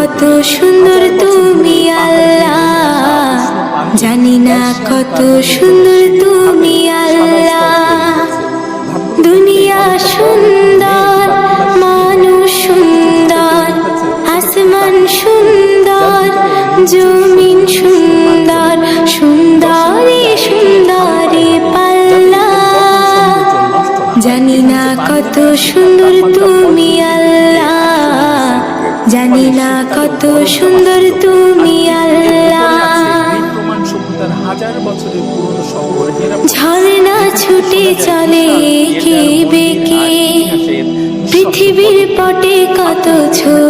কত সুন্দর তুমি আল্লাহ, জানি না কত সুন্দর তুমি আল্লাহ। দুনিয়া সুন্দর, মানুষ সুন্দর, আসমান সুন্দর, জমিন সুন্দর, সুন্দরী সুন্দরী পাল্লা। জানি না কত সুন্দর তুমি আল্লাহ, জানি না কত সুন্দর তুমি আল্লাহ। ঝর্ণা ছুটে চলে কে বেঁকে, পৃথিবীর পটে কত ছবি।